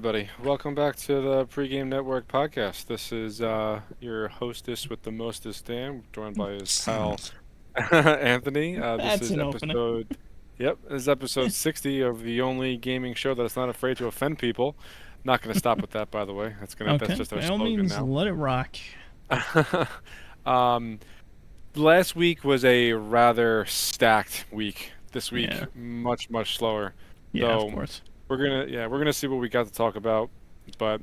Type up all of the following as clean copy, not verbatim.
everybody. Welcome back to the Pregame Network podcast. This is your hostess with the mostest, Dan, joined by his pal Anthony. This That's is an opening. this is episode 60 of the only gaming show that is not afraid to offend people. Not going to stop with that, by the way. That's Okay, just our by all slogan means, now. let it rock. um, Last week was a rather stacked week. This week, Yeah, much slower. yeah, of So course. we're gonna see what we got to talk about, but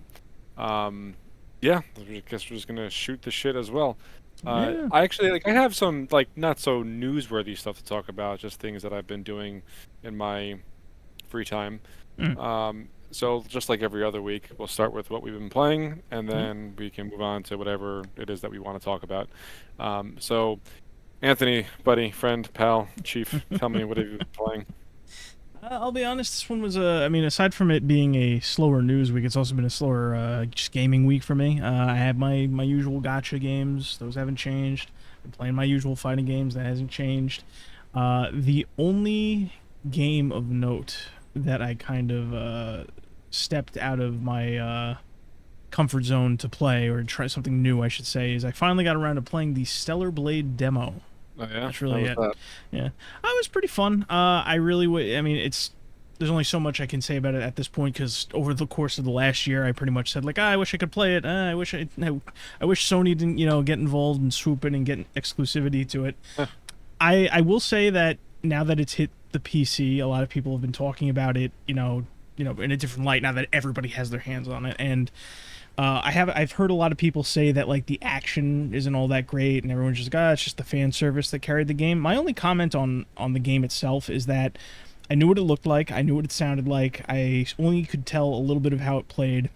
um, yeah, I guess we're just gonna shoot the shit as well. Yeah. I actually I have some like not so newsworthy stuff to talk about, just things that I've been doing in my free time. Mm, So just like every other week, we'll start with what we've been playing, and yeah. then we can move on to whatever it is that we want to talk about. So Anthony, buddy, friend, pal, chief, tell me what have you been playing? I'll be honest. This one was I mean, aside from it being a slower news week, it's also been a slower just gaming week for me. I have my usual gotcha games; those haven't changed. Been playing my usual fighting games; that hasn't changed. The only game of note that I kind of stepped out of my comfort zone to play or try something new, I should say, is I finally got around to playing the Stellar Blade demo. Oh yeah, That's how really was it. that? Yeah, it was pretty fun. I mean, it's there's only so much I can say about it at this point because over the course of the last year, I pretty much said like, I wish I could play it. I wish Sony didn't, get involved and swoop in and get exclusivity to it. I will say that now that it's hit the PC, a lot of people have been talking about it, in a different light now that everybody has their hands on it. And I've heard a lot of people say that like the action isn't all that great, and everyone's just like, it's just the fan service that carried the game. My only comment on the game itself is that I knew what it looked like, I knew what it sounded like. I only could tell a little bit of how it played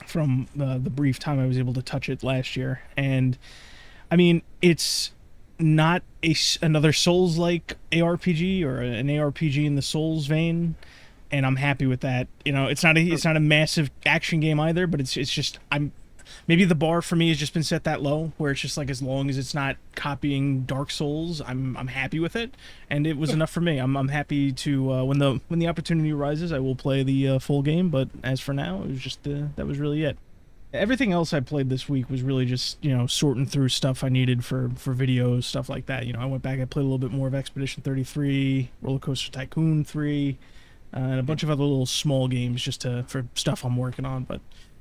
from the brief time I was able to touch it last year, and I mean it's not another Souls like ARPG or an ARPG in the Souls vein, and I'm happy with that. It's not a massive action game either, but it's just I'm maybe the bar for me has just been set that low where it's just like as long as it's not copying Dark Souls, I'm happy with it, and it was enough for me. I'm happy to when the opportunity arises, I will play the full game. But as for now, it was just that was really it. Everything else I played this week was really just sorting through stuff I needed for videos, stuff like that. I went back, I played a little bit more of Expedition 33, Roller Coaster Tycoon 3, and a bunch of other little small games just for stuff I'm working on. But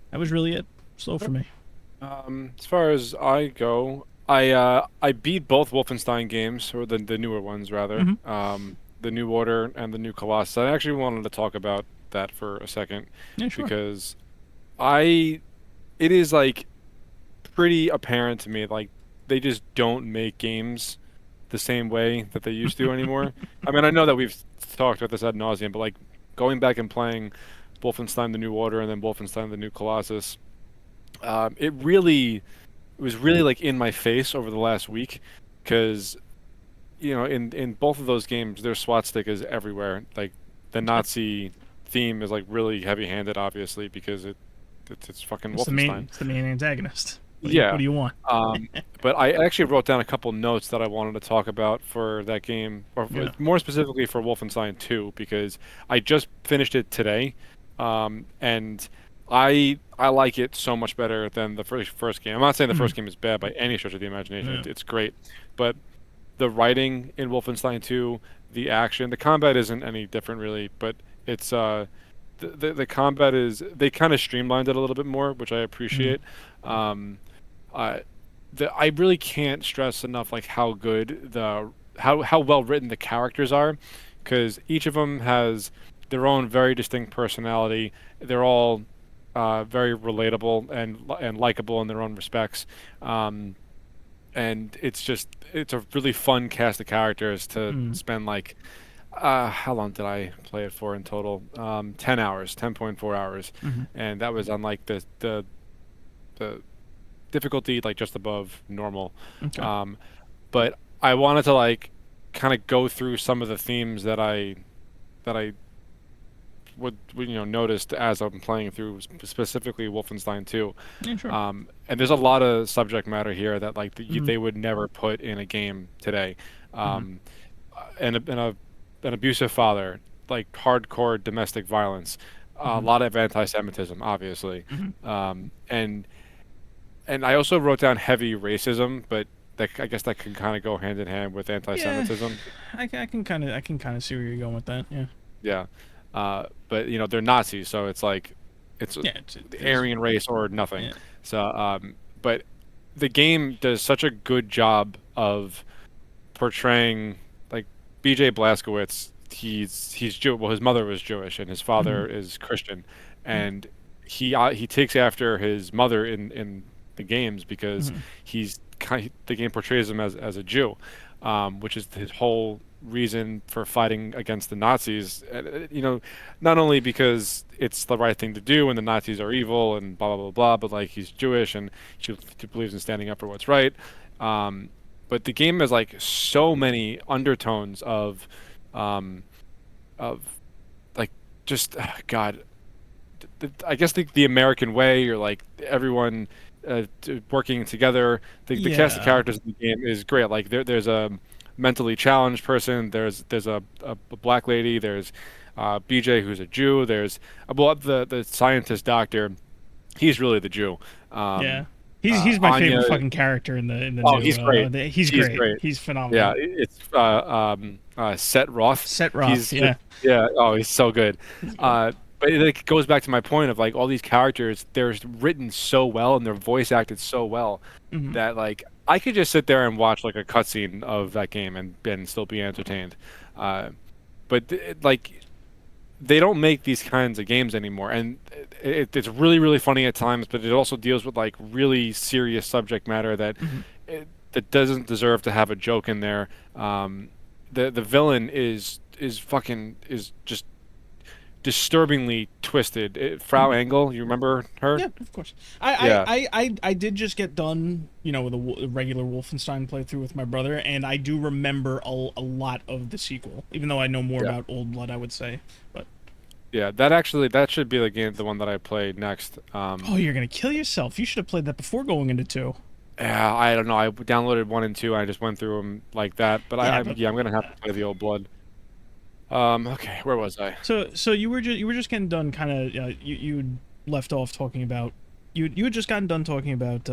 that was really it. Slow for me. As far as I go, I beat both Wolfenstein games, or the newer ones rather. Mm-hmm. The New Order and the New Colossus. I actually wanted to talk about that for a second Yeah, sure. because I it is like pretty apparent to me like they just don't make games the same way that they used to anymore. I mean, I know that we've talked about this ad nauseum, but like going back and playing Wolfenstein: The New Order and then Wolfenstein: The New Colossus, it was really like in my face over the last week because in both of those games their SWAT stick is everywhere. Like the Nazi theme is like really heavy-handed, obviously, because it's fucking Wolfenstein. It's the main antagonist. What Yeah. do you want? Um, but I actually wrote down a couple notes that I wanted to talk about for that game, or Yeah. more specifically for Wolfenstein 2, because I just finished it today, and I like it so much better than the first game. I'm not saying the Mm-hmm. first game is bad by any stretch of the imagination. Yeah. It's great, but the writing in Wolfenstein 2, the action, the combat isn't any different really, but it's the combat is they kind of streamlined it a little bit more, which I Mm-hmm. appreciate. Um, I I really can't stress enough like how good how well written the characters are, because each of them has their own very distinct personality. They're all very relatable and likable in their own respects. Um, and it's a really fun cast of characters to Mm-hmm. spend like how long did I play it for in total? 10 hours, 10.4 hours, Mm-hmm. and that was on like the difficulty like just above normal. Okay. Um, but I wanted to like kind of go through some of the themes that I noticed as I'm playing through specifically Wolfenstein 2. Yeah, sure. And there's a lot of subject matter here that like Mm-hmm. they would never put in a game today. Mm-hmm. And an abusive father, like hardcore domestic violence, a lot of anti-Semitism, obviously, Hmm. um, and I also wrote down heavy racism, but that, I guess that can kind of go hand in hand with Yeah, anti-Semitism. I can kind of see where you're going with that. Yeah, Yeah, but they're Nazis, so it's like it's yeah, the it is. Aryan race or nothing. Yeah, So, but the game does such a good job of portraying like B.J. Blazkowicz. He's Jew. Well, his mother was Jewish and his hmm father is Christian, and he takes after his mother in the games because hmm the game portrays him as a Jew, which is his whole reason for fighting against the Nazis. Not only because it's the right thing to do and the Nazis are evil and blah blah blah blah, but like he's Jewish and he believes in standing up for what's right. Um, but the game has like so many undertones um, of like just God. I guess the American way, or like everyone working together. The cast of yeah, characters in the game is great. Like there's a mentally challenged person. There's a black lady. There's BJ, who's a Jew. There's well the scientist doctor. He's really the Jew. yeah. Um, He's my Anya. favorite fucking character in the Oh, new. he's great. He's He's great. great. He's Yeah, phenomenal. it's Set Roth. Set Roth. He's Yeah, yeah. Oh, he's so good. he's good. But it like, goes back to my point of like all these characters, they're written so well and they're voice acted so well Hmm. that like I could just sit there and watch like a cutscene of that game and still be entertained. Uh, but like they don't make these kinds of games anymore, and it's really really funny at times, but it also deals with like really serious subject matter Hmm. that doesn't deserve to have a joke in there. The villain is fucking is just disturbingly twisted. Frau Hmm. Engel, you remember her? Yeah, of course. I, I, Yeah, I, I, I did just get done, with a regular Wolfenstein playthrough with my brother, and I do remember a lot of the sequel, even though I know more yeah, about Old Blood, I would say. But yeah. That should be the game, the one that I play next. oh, you're gonna kill yourself. You should have played that before going into two. Yeah, I don't know. I downloaded 1 and 2. I just went through them like that. But Yeah, but I'm gonna have to play the old blood. Okay, where was I? so you were just getting done, kind of. You left off talking about you had just gotten done talking about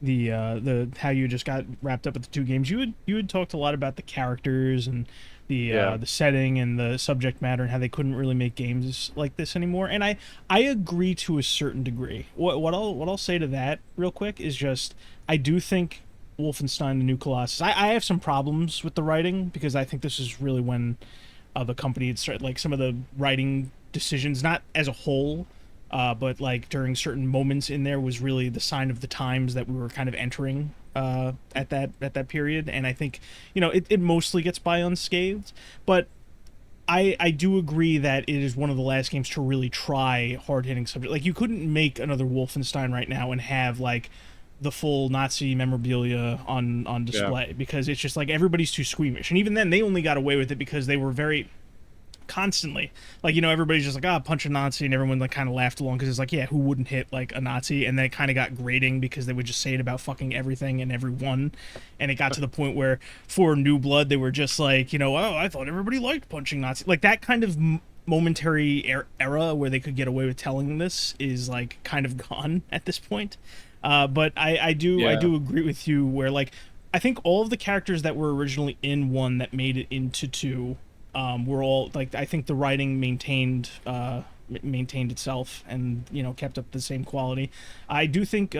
the how you just got wrapped up with the two games. You had talked a lot about the characters and Yeah, the setting and the subject matter and how they couldn't really make games like this anymore. And I agree to a certain degree. What I'll say to that real quick is just I do think Wolfenstein: The New Colossus. I have some problems with the writing because I think this is really when the company had started, like, some of the writing decisions, not as a whole, but like during certain moments in there, was really the sign of the times that we were kind of entering at that period. And I think it mostly gets by unscathed, but I do agree that it is one of the last games to really try hard hitting subject. Like, you couldn't make another Wolfenstein right now and have like the full Nazi memorabilia on yeah, display, because it's just like everybody's too squeamish. And even then, they only got away with it because they were very constantly, like, everybody's just like, punch a Nazi, and everyone like kind of laughed along because it's like, yeah, who wouldn't hit like a Nazi? And then it kind of got grating because they would just say it about fucking everything and everyone, and it got to the point where for New Blood they were just like, oh, I thought everybody liked punching Nazi, like that kind of momentary era where they could get away with telling this is like kind of gone at this point. But I yeah, do agree with you where, like, I think all of the characters that were originally in one that made it into two, were all like, I think the writing maintained itself and kept up the same quality. I do think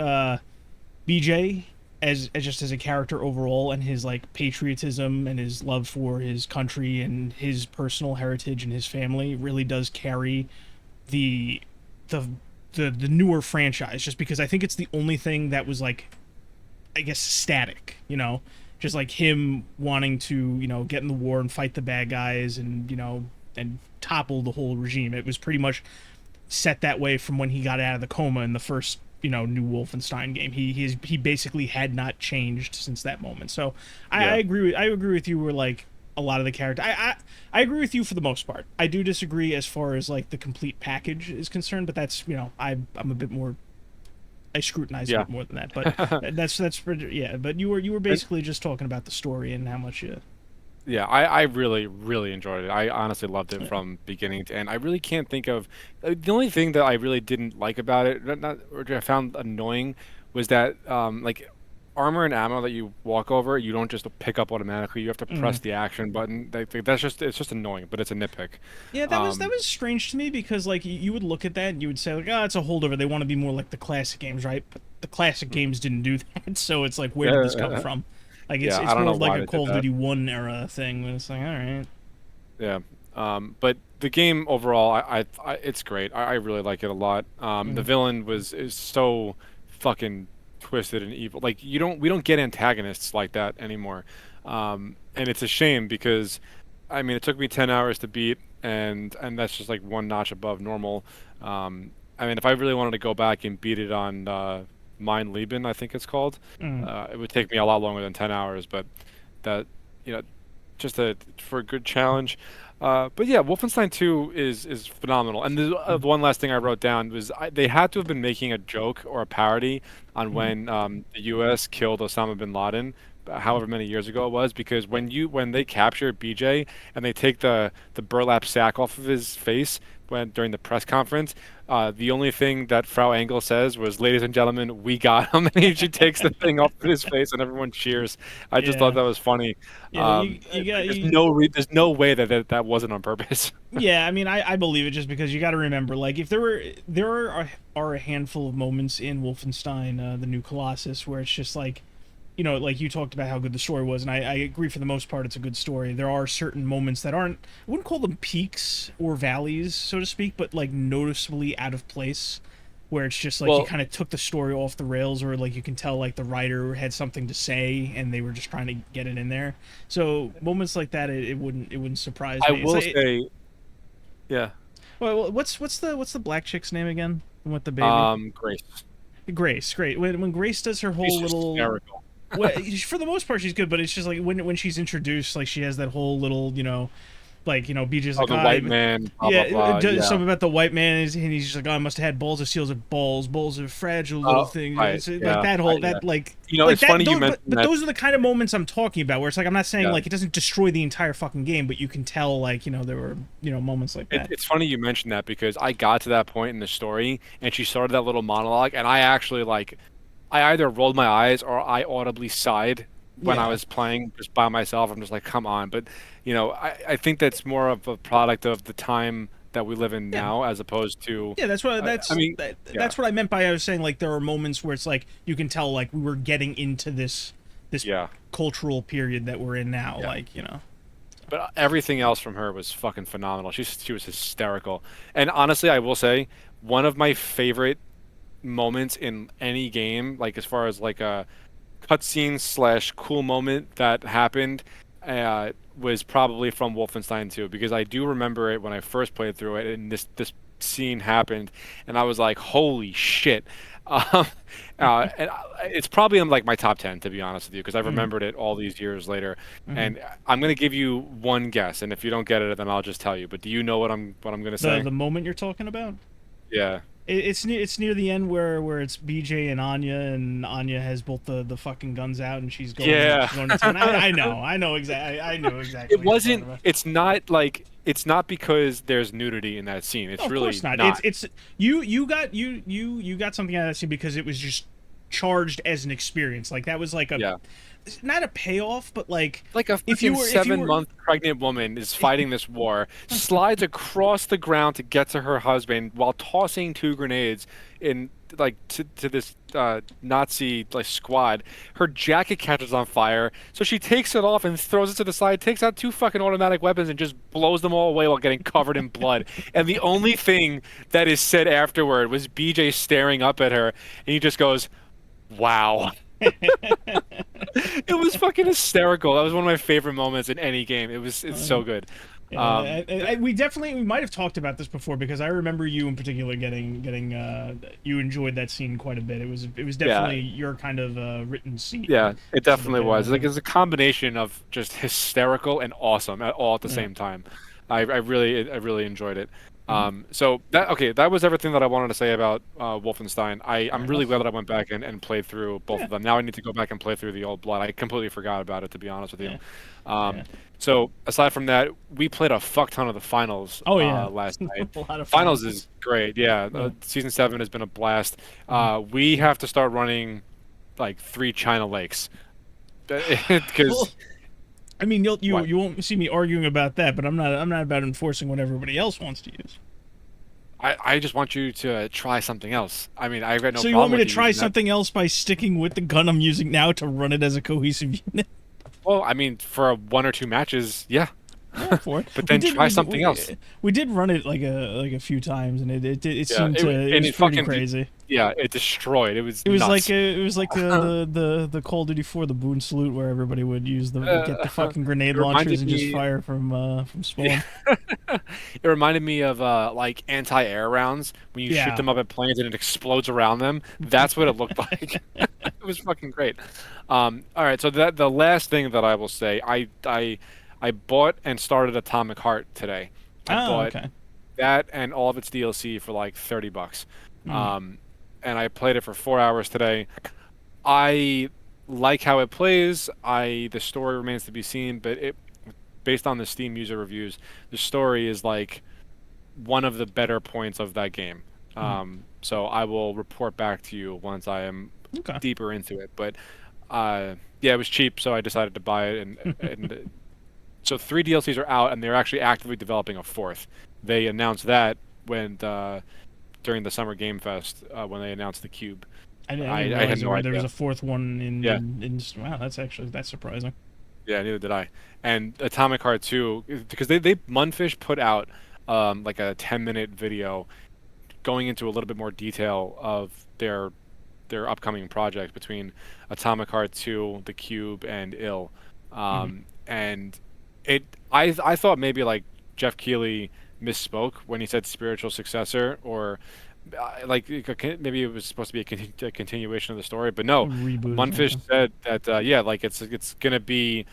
BJ as just as a character overall, and his like patriotism and his love for his country and his personal heritage and his family really does carry the the the newer franchise, just because I think it's the only thing that was, like, I guess, static, just like him wanting to, get in the war and fight the bad guys and, and topple the whole regime. It was pretty much set that way from when he got out of the coma in the first, new Wolfenstein game. He basically had not changed since that moment. So yeah, I agree with you where, like, a lot of the character, I agree with you for the most part. I do disagree as far as like the complete package is concerned, but that's, I'm a bit more, I scrutinize a yeah. bit more than that. But yeah. But you were And basically just talking about the story and how much you. Yeah, I really, really enjoyed it. I honestly loved it Yeah. from beginning to end. I really can't think of the only thing that I really didn't like about it, or that I found annoying, was that like armor and ammo that you walk over, you don't just pick up automatically. You have to press Mm. the action button. That's just it's just annoying, but it's a nitpick. Yeah, that Um, was strange to me because like you would look at that and you would say like, oh, it's a holdover. They want to be more like the classic games, right? But the classic games didn't do that, so it's like, where did this come from? Like yeah, I it's don't more know of like why a they did Call of that. Duty One era thing. But it's like, all right. Yeah. But the game overall, it's great. I really like it a lot. The Mm. villain is so fucking twisted and evil. Like we don't get antagonists like that anymore. And it's a shame because, I mean, it took me 10 hours to beat, and that's just like one notch above normal. I mean, if I really wanted to go back and beat it on Mein Leben, I think it's called, Mm. it would take me a lot longer than 10 hours. But that, you know, just for a good challenge. But yeah, Wolfenstein 2 is phenomenal. And Mm. one last thing I wrote down was they had to have been making a joke or a parody on Mm. when the U.S. killed Osama bin Laden, however many years ago it was, because when they capture BJ and they take the burlap sack off of his face during the press conference, the only thing that Frau Engel says was, "Ladies and gentlemen, we got him," and she takes the thing off of his face, and everyone cheers. I just thought Yeah. that was funny. Yeah. You Like, got you. there's no way that wasn't on purpose. Yeah, I mean, I believe it just because you got to remember, like, if are a handful of moments in Wolfenstein, the new Colossus, where it's just like, like you talked about how good the story was, and I agree for the most part it's a good story. There are certain moments that aren't, I wouldn't call them peaks or valleys, so to speak, but like noticeably out of place, where it's just like you Well, kind of took the story off the rails, or like you can tell like the writer had something to say and they were just trying to get it in there. So moments like that, it wouldn't surprise I me. It's will like, say, yeah, well, what's the black chick's name again? With the baby, Grace. Grace. Great. When Grace does her She's whole little, hysterical. well, for the most part she's good, but it's just like when she's introduced, like she has that whole little, like BJ's Oh, like, the ah, white man, blah yeah, blah blah. it does Yeah. something about the white man, and he's just like, oh, I must have had balls of seals of balls. Balls are fragile little Oh, things. right. It's like Yeah. that whole Yeah. that like It's that. funny you mentioned But that. those are the kind of moments I'm talking about, where it's like I'm not saying Yeah. like it doesn't destroy the entire fucking game, but you can tell like there were moments like that. It's funny you mentioned that because I got to that point in the story and she started that little monologue, and I actually like I either rolled my eyes or I audibly sighed when I Yeah. was playing just by myself. I'm just like, come on. But I think that's more of a product of the time that we live in Yeah. now as opposed to Yeah, I mean, yeah, that's what I meant by I was saying like there are moments where it's like you can tell like we were getting into this yeah, cultural period that we're in now, yeah. like. But everything else from her was fucking phenomenal. She was hysterical. And honestly, I will say one of my favorite moments in any game, like as far as like a cutscene slash cool moment that happened, was probably from Wolfenstein 2 because I do remember it when I first played through it, and this scene happened, and I was like, "Holy shit!" Um, it's probably in like my top 10 to be honest with you because I Mm, remembered it all these years later. mhm. And I'm gonna give you one guess, and if you don't get it, then I'll just tell you. But do you know what I'm gonna The say? moment you're talking about, Yeah. it's near the end where it's BJ and Anya has both the fucking guns out and Yeah. she's going to town. I know exactly, I know exactly It what you're talking wasn't. about. It's not because there's nudity in that scene. No, It's of course really not. not. It's you got something out of that scene because it was just charged as an experience. Like that was like a, Yeah. not a payoff, but like Like a if you fucking were if you 7 month pregnant woman is fighting this war, slides across the ground to get to her husband while tossing two grenades in like to this Nazi like squad. Her jacket catches on fire, so she takes it off and throws it to the side, takes out two fucking automatic weapons and just blows them all away while getting covered in blood. And the only thing that is said afterward was BJ staring up at her, and he just goes, "Wow." It was fucking hysterical. That was one of my favorite moments in any game. It's so good. Yeah, But we might have talked about this before because I remember you in particular getting you enjoyed that scene quite a bit. It was yeah, definitely your kind of written scene. yeah, it So the definitely was. Like bit. it's a combination of just hysterical and awesome all at the Yeah. same time. I really enjoyed it. So that was everything that I wanted to say about Wolfenstein. Fair I'm really enough. glad that I went back and played through both Yeah, of them. Now I need to go back and play through the Old Blood. I completely forgot about it, to be honest with you. yeah, Um, yeah. so aside from that, we played a fuck ton of the finals Oh yeah, last night. a lot of fun. Finals is great. Yeah, Yeah. season 7 has been a blast. Mhm. We have to start running like 3 China Lakes Well, because I mean, what? you won't see me arguing about that, but I'm not about enforcing what everybody else wants to use. I just want you to try something else. I mean, I've got no So you want problem me to with you try using that. something else by sticking with the gun I'm using now to run it as a cohesive unit? Well, I mean, for 1 or 2 matches, yeah. Yeah, I'm for it. But then try something else. We did run it like a few times, and it Yeah, seemed to it and was it pretty fucking crazy. yeah, it destroyed. It was It was like nuts. the Call of Duty 4, the BOON salute, where everybody would use the get the It fucking grenade launchers reminded and just me. fire from Yeah. spawn. It reminded me of like anti-air rounds when you shoot Yeah. them up at planes and it explodes around them. That's what it looked like. It was fucking great. All right, so that the last thing that I will say, I bought and started Atomic Heart today. I Oh, bought okay. that and all of its DLC for like $30. Mm. Um, and I played it for 4 hours today. I like how it plays. The story remains to be seen, but it based on the Steam user reviews, the story is like one of the better points of that game. Mm. So I will report back to you once I am Okay. deeper into it. But yeah, it was cheap, so I decided to buy it. And so 3 DLCs are out, and they're actually actively developing a fourth. They announced that when during the Summer Game Fest when they announced the Cube. I didn't I had realize no there was idea. a fourth one Yeah. wow, that's surprising. Yeah, neither did I. And Atomic Heart 2, because they Munfish put out like a 10-minute video going into a little bit more detail of their upcoming project between Atomic Heart 2, The Cube, and Ill. Hmm. And I thought maybe like Jeff Keighley misspoke when he said spiritual successor, or like maybe it was supposed to be a continuation of the story, but A no. reboot or Munfish something. said that yeah, like it's gonna be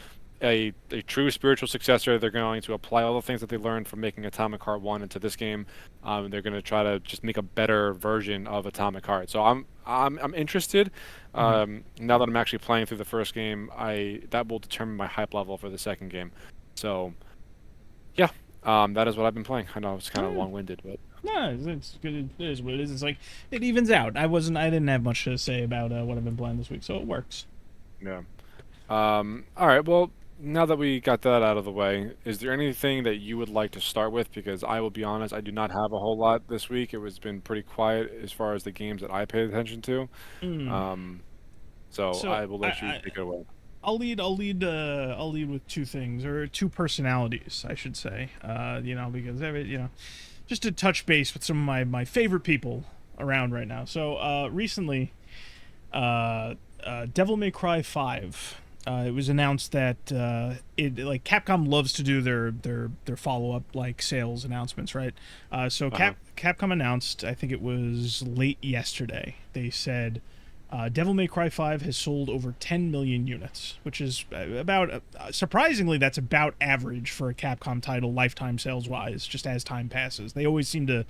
a true spiritual successor. They're going to apply all the things that they learned from making Atomic Heart 1 into this game. They're going to try to just make a better version of Atomic Heart. So I'm interested. Hmm. Now that I'm actually playing through the first game, that will determine my hype level for the second game. So yeah, that is what I've been playing. I know it's kind of Yeah. long-winded, but No, it's good. It is what it is. It's like it evens out. I didn't have much to say about what I've been playing this week, so it works. yeah. All right. Well, now that we got that out of the way, is there anything that you would like to start with? Because I will be honest, I do not have a whole lot this week. It was been pretty quiet as far as the games that I paid attention to. Mm. Um, so So I will let you take it away. I'll lead with two things, or two personalities, I should say. Because just to touch base with some of my favorite people around right now. So recently, Devil May Cry 5. It was announced that it like Capcom loves to do their follow up like sales announcements, right? So Uh-huh. Capcom announced, I think it was late yesterday. They said Devil May Cry 5 has sold over 10 million units, which is about surprisingly that's about average for a Capcom title lifetime sales wise. Just as time passes, they always seem to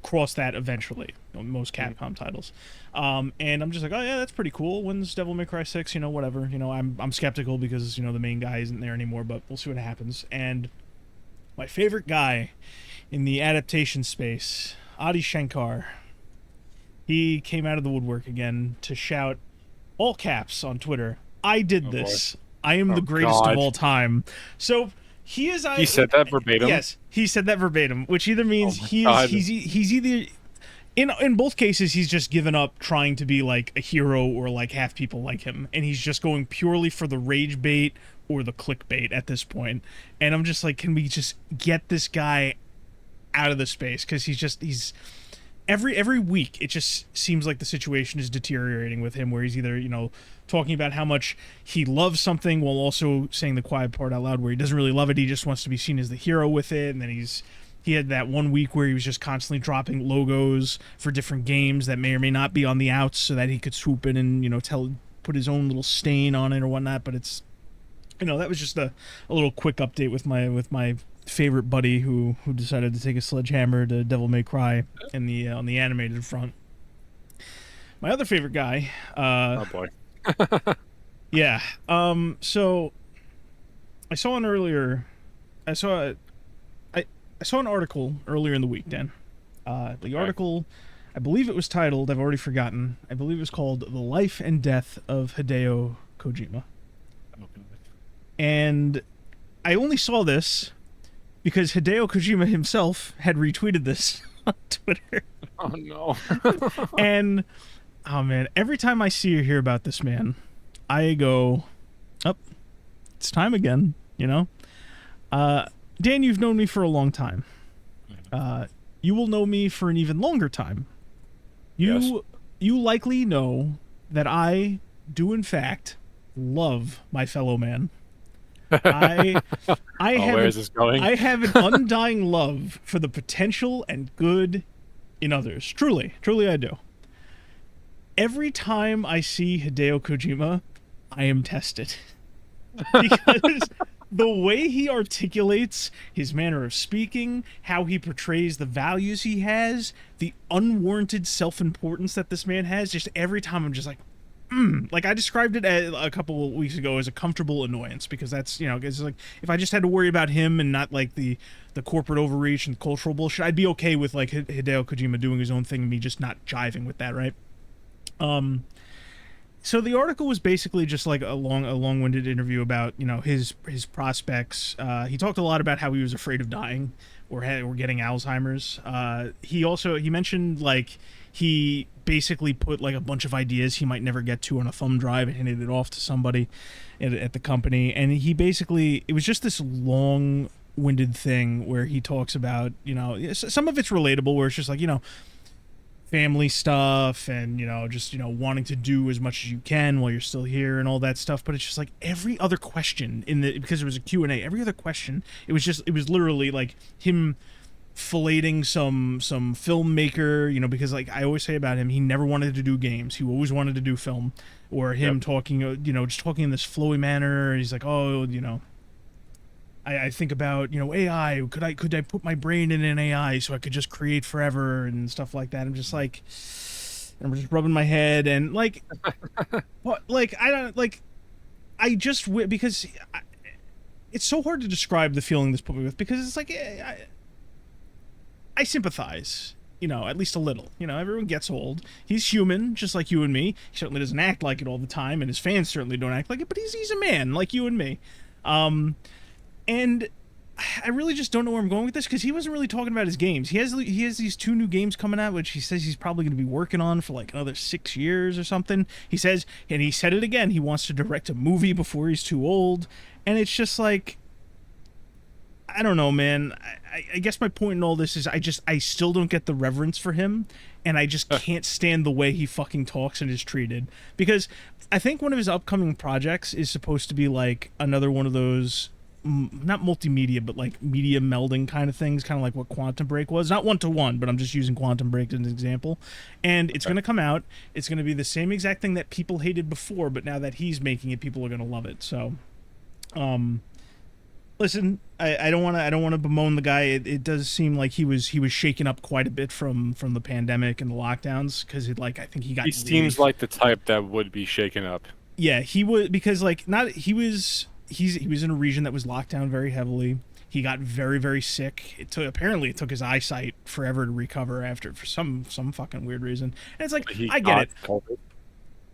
cross that eventually. Most Mhm. Capcom titles, and I'm just like, oh yeah, that's pretty cool. When's Devil May Cry 6? Whatever. I'm skeptical because the main guy isn't there anymore, but we'll see what happens. And my favorite guy in the adaptation space, Adi Shankar, he came out of the woodwork again to shout all caps on Twitter, "I did Oh boy. this. I am the Oh greatest of God. all time." So he is. He said that verbatim. Yes, he said that verbatim, which either Oh means my God. he's either in both cases he's just given up trying to be like a hero or like have people like him, and he's just going purely for the rage bait or the clickbait at this point. And I'm just like, can we just get this guy out of the space? Because he's every week it just seems like the situation is deteriorating with him, where he's either talking about how much he loves something while also saying the quiet part out loud where he doesn't really love it. He just wants to be seen as the hero with it. And then he had that one week where he was just constantly dropping logos for different games that may or may not be on the outs so that he could swoop in and put his own little stain on it or whatnot. But it's that was just a little quick update with my favorite buddy who decided to take a sledgehammer to Devil May Cry in the on the animated front. My other favorite guy, Oh boy. yeah. So I saw an earlier, I saw, I, I saw an article earlier in the week, Dan. The article, I believe it was titled, I've already forgotten. I believe it was called "The Life and Death of Hideo Kojima," and I only saw this because Hideo Kojima himself had retweeted this on Twitter. Oh no. And oh man, every time I see or hear about this man, I go, "Up, it's time again." You know, Dan, you've known me for a long time. You will know me for an even longer time. You likely know that I do in fact love my fellow man. I have where is this going? I have an undying love for the potential and good in others. Truly, truly I do. Every time I see Hideo Kojima, I am tested. Because the way he articulates his manner of speaking, how he portrays the values he has, the unwarranted self-importance that this man has, just every time I'm just like, like I described it a couple of weeks ago as a comfortable annoyance, because that's, you know, it's like if I just had to worry about him and not like the corporate overreach and cultural bullshit, I'd be okay with like Hideo Kojima doing his own thing and me just not jiving with that, right? So the article was basically just like a long-winded interview about, you know, his prospects. He talked a lot about how he was afraid of dying or getting Alzheimer's. He mentioned like he basically put like a bunch of ideas he might never get to on a thumb drive and handed it off to somebody at the company. And it was just this long-winded thing where he talks about, you know, some of it's relatable, where it's just like, you know, family stuff and, you know, just, you know, wanting to do as much as you can while you're still here and all that stuff. But it's just like every other question because it was a Q&A, every other question, it was literally like him filleting some filmmaker, you know, because like I always say about him, he never wanted to do games. He always wanted to do film. Or him talking, you know, just talking in this flowy manner. He's like, oh, you know, I think about, you know, AI. Could I put my brain in an AI so I could just create forever and stuff like that? I'm just like, I'm just rubbing my head and like, what? Like I don't like, because it's so hard to describe the feeling this put me with, because it's like I sympathize, you know, at least a little. You know, everyone gets old. He's human, just like you and me. He certainly doesn't act like it all the time, and his fans certainly don't act like it. But he's a man like you and me. And I really just don't know where I'm going with this, because he wasn't really talking about his games. He has these 2 new games coming out, which he says he's probably going to be working on for like another 6 years or something. He says, and he said it again, he wants to direct a movie before he's too old. And it's just like, I don't know, man. I guess my point in all this is I still don't get the reverence for him, and I just can't stand the way he fucking talks and is treated. Because I think one of his upcoming projects is supposed to be like another one of those, not multimedia, but like media melding kind of things, kind of like what Quantum Break was. Not one-to-one, but I'm just using Quantum Break as an example. And it's going to come out. It's going to be the same exact thing that people hated before, but now that he's making it, people are going to love it. So, listen, I don't want to bemoan the guy. It does seem like he was shaken up quite a bit from the pandemic and the lockdowns, because I think he got. He seems like the type that would be shaken up. Yeah, he would, because like he was in a region that was locked down very heavily. He got very, very sick. Apparently it took his eyesight forever to recover after, for some fucking weird reason. And it's like, I get it. COVID.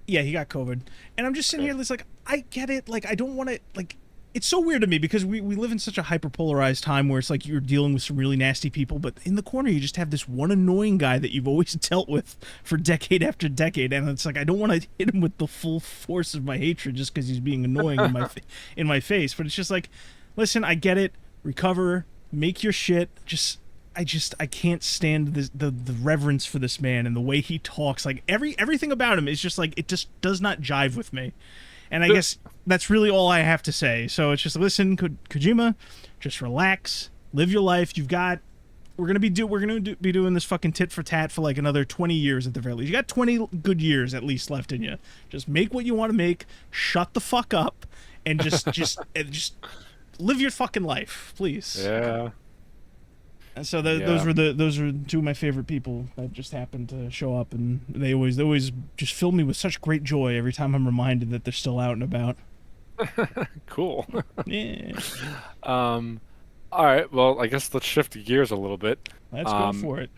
Yeah, he got COVID. And I'm just sitting here, it's like, I get it. Like, I don't want to, like, it's so weird to me, because we live in such a hyper-polarized time where it's like you're dealing with some really nasty people, but in the corner you just have this one annoying guy that you've always dealt with for decade after decade, and it's like I don't want to hit him with the full force of my hatred just because he's being annoying in my face. But it's just like, listen, I get it. Recover, make your shit. I can't stand the reverence for this man and the way he talks. Like everything about him is just like, it just does not jive with me. And I guess that's really all I have to say. So it's just, listen, Kojima, just relax, live your life. We're gonna be doing this fucking tit for tat for like another 20 years at the very least. You got 20 good years at least left in you. Just make what you want to make. Shut the fuck up, and just live your fucking life, please. Yeah. And so Yeah. those were two of my favorite people that just happened to show up, and they always just fill me with such great joy every time I'm reminded that they're still out and about. Cool. Yeah, Um, all right. Well, I guess let's shift gears a little bit. let's go Um, for it.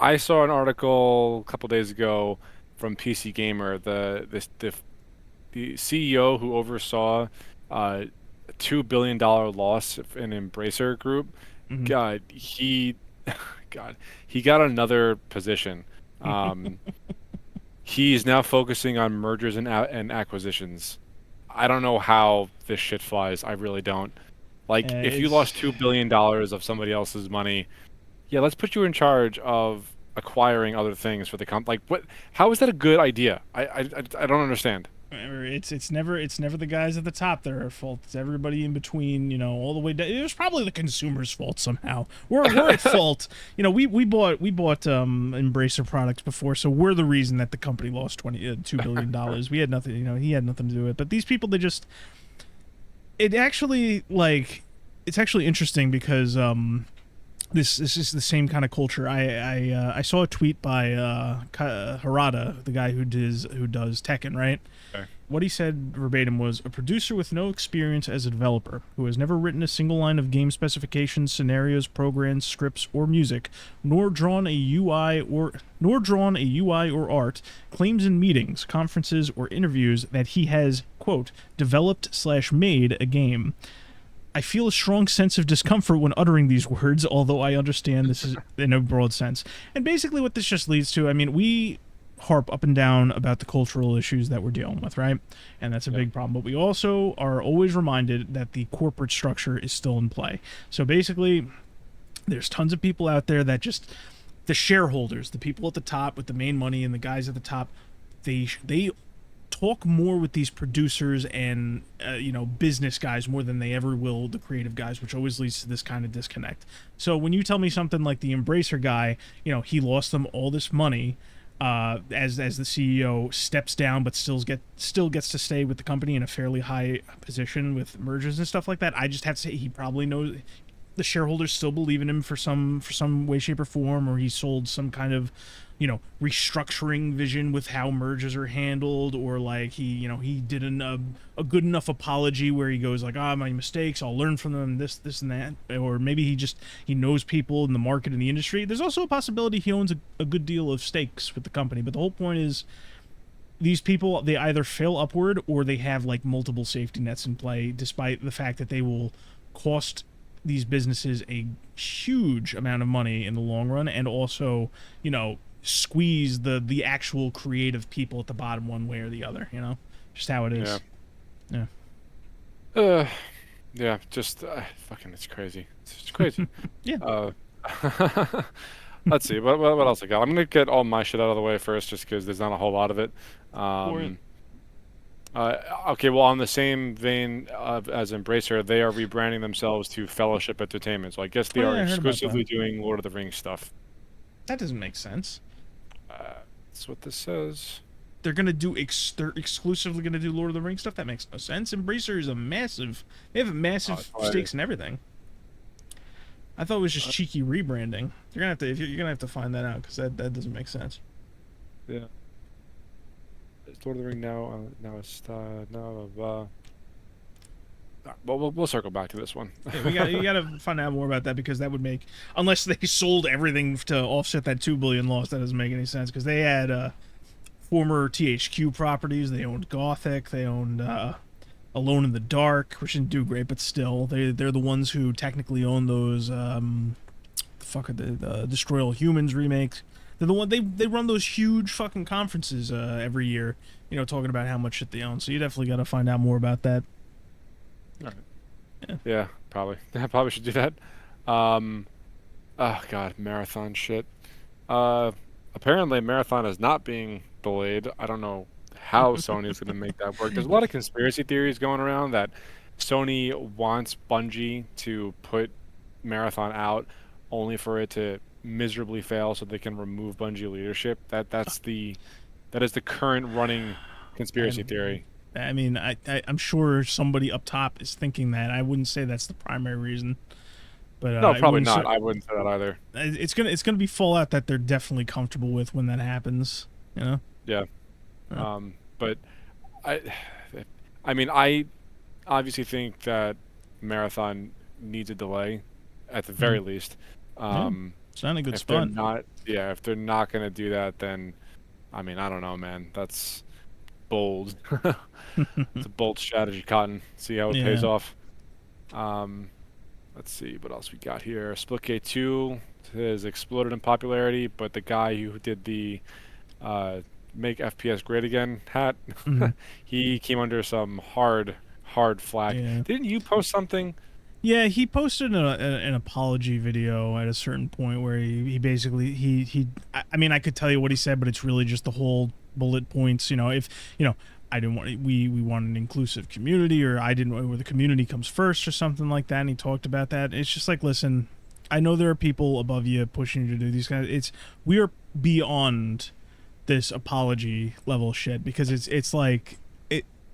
I saw an article a couple days ago from PC Gamer, the CEO who oversaw a $2 billion loss in Embracer Group. Hmm. God, God, he got another position. Um, he's now focusing on mergers and acquisitions. I don't know how this shit flies. I really don't. Like, if you It's lost $2 billion of somebody else's money, yeah, let's put you in charge of acquiring other things for the Like, what? How is that a good idea? I don't understand. it's never the guys at the top that are at fault. It's everybody in between, all the way down. It was probably the consumer's fault somehow. We're at fault. We bought Embracer products before, so we're the reason that the company lost $2 billion. We had nothing. He had nothing to do with it. But these people, it actually it's actually interesting because this is the same kind of culture. I saw a tweet by Harada, the guy who does Tekken, right? Okay. What he said verbatim was, a producer with no experience as a developer, who has never written a single line of game specifications, scenarios, programs, scripts, or music, nor drawn a UI or art, claims in meetings, conferences, or interviews that he has, quote, developed/made a game. I feel a strong sense of discomfort when uttering these words, although I understand this is in a broad sense. And basically what this just leads to, I mean, we harp up and down about the cultural issues that we're dealing with, right? And that's a Yeah. big problem. But we also are always reminded that the corporate structure is still in play. So basically, there's tons of people out there that just, the shareholders, the people at the top with the main money and the guys at the top, they talk more with these producers and business guys more than they ever will the creative guys, which always leads to this kind of disconnect. So when you tell me something like the Embracer guy, he lost them all this money, as the CEO steps down, but still gets to stay with the company in a fairly high position with mergers and stuff like that. I just have to say he probably knows the shareholders still believe in him for some way, shape, or form, or he sold some kind of restructuring vision with how mergers are handled, or like he did a good enough apology where he goes like, my mistakes, I'll learn from them, this and that. Or maybe he knows people in the market and the industry. There's also a possibility he owns a good deal of stakes with the company. But the whole point is, these people, they either fail upward or they have like multiple safety nets in play, despite the fact that they will cost these businesses a huge amount of money in the long run, and also squeeze the actual creative people at the bottom one way or the other. Just how it is. Yeah. Yeah. Yeah. Just fucking, it's crazy. It's just crazy. Yeah. Let's see. What else I got? I'm gonna get all my shit out of the way first, just because there's not a whole lot of it. For it. Okay, well, on the same vein as Embracer, they are rebranding themselves to Fellowship Entertainment. So I guess they Oh, are yeah, I heard about exclusively that. doing Lord of the Rings stuff. That doesn't make sense. That's what this says. They're exclusively gonna do Lord of the Rings stuff. That makes no sense. Embracer is they have massive Oh, stakes in everything. I thought it was just uh, cheeky rebranding. You're gonna have to find that out, because that doesn't make sense. yeah. It's Lord of the Ring now. Now it's now. Well, we'll circle back to this one. Yeah, you gotta find out more about that, because that would make, unless they sold everything to offset that $2 billion loss, that doesn't make any sense. Because they had former THQ properties. They owned Gothic. They owned Alone in the Dark, which didn't do great, but still, they're the ones who technically own those. The fuck are the Destroy All Humans remakes. They're the one they run those huge fucking conferences every year. Talking about how much shit they own. So you definitely got to find out more about that. All right. Yeah. Yeah, probably. I probably should do that. Oh God, marathon shit. Apparently Marathon is not being delayed. I don't know how Sony is going to make that work. There's a lot of conspiracy theories going around that Sony wants Bungie to put Marathon out only for it to miserably fail so they can remove Bungie leadership. That is the current running conspiracy I've theory. I mean, I'm sure somebody up top is thinking that. I wouldn't say that's the primary reason, but No, it probably wouldn't. not. I wouldn't say that either. It's gonna be Fallout that they're definitely comfortable with when that happens. You know. Yeah. Uh, But I, I mean, I obviously think that Marathon needs a delay, at the very least. yeah, Um, it's not in a good if they're spot. not, yeah, if they're not gonna do that, then I mean, I don't know, man. That's bold. It's a bold strategy, Cotton. See how it pays Yeah. off. Um, let's see what else we got here. Splitgate 2 has exploded in popularity, but the guy who did the uh, "Make FPS Great Again" hat, Mhm. he came under some hard flack. Yeah. Didn't you post something? Yeah, he posted an apology video at a certain point where he basically I mean I could tell you what he said, but it's really just the whole bullet points. You know, if you know I didn't want we want an inclusive community, or I didn't where the community comes first or something like that. And he talked about that. It's just like, listen, I know there are people above you pushing you to do these kind of. We are beyond this apology level shit, because it's like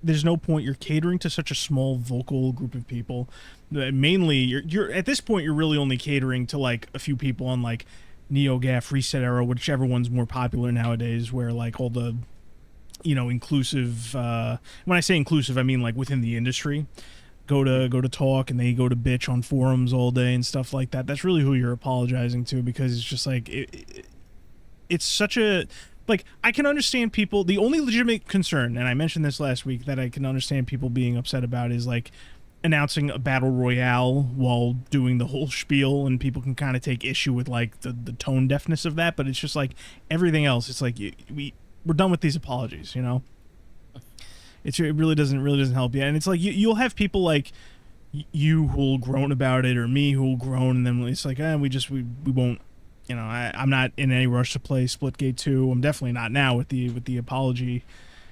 there's no point. You're catering to such a small vocal group of people. Mainly you're at this point you're really only catering to like a few people on like NeoGAF, Reset Era, whichever one's more popular nowadays, where like all the inclusive, when I say inclusive I mean like within the industry, go to talk, and they go to bitch on forums all day and stuff like that. That's really who you're apologizing to, because it's just like it's such a, like, I can understand people. The only legitimate concern, and I mentioned this last week, that I can understand people being upset about is like announcing a battle royale while doing the whole spiel, and people can kind of take issue with like the tone deafness of that. But it's just like everything else. It's like we're done with these apologies. You know, it really doesn't help you. And it's like you'll have people like you who'll groan about it, or me who'll groan, and then it's like, we won't. You know, I'm not in any rush to play Splitgate 2. I'm definitely not now with the apology,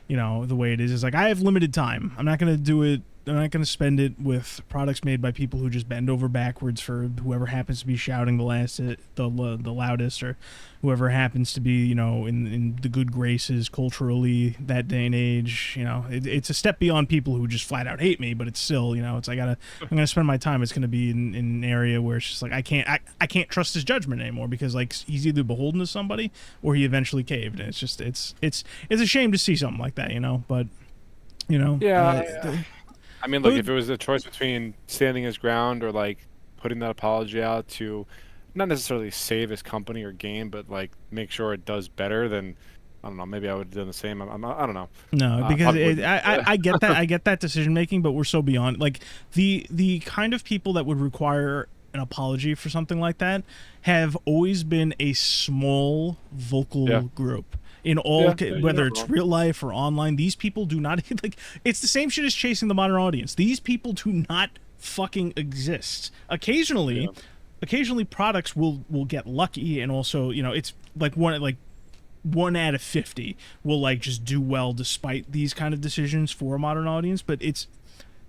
the way it is. It's like, I have limited time. I'm not going to do it. I'm not going to spend it with products made by people who just bend over backwards for whoever happens to be shouting the loudest, or whoever happens to be, in the good graces culturally that day and age. It's a step beyond people who just flat out hate me, but it's still, it's like I'm going to spend my time. It's going to be in an area where it's just like I can't trust his judgment anymore, because like he's either beholden to somebody or he eventually caved. And it's just it's a shame to see something like that, but Yeah. I mean, look, if it was a choice between standing his ground or like putting that apology out to not necessarily save his company or game, but like make sure it does better, then I don't know. Maybe I would have done the same. I don't know. No, because Probably wouldn't. I get that. I get that decision making, but we're so beyond, like, the kind of people that would require an apology for something like that have always been a small vocal group. In all, whether it's real life or online, these people do not like. It's the same shit as chasing the modern audience. These people do not fucking exist. Occasionally products will get lucky, and also it's like one out of 50 will like just do well despite these kind of decisions for a modern audience. But it's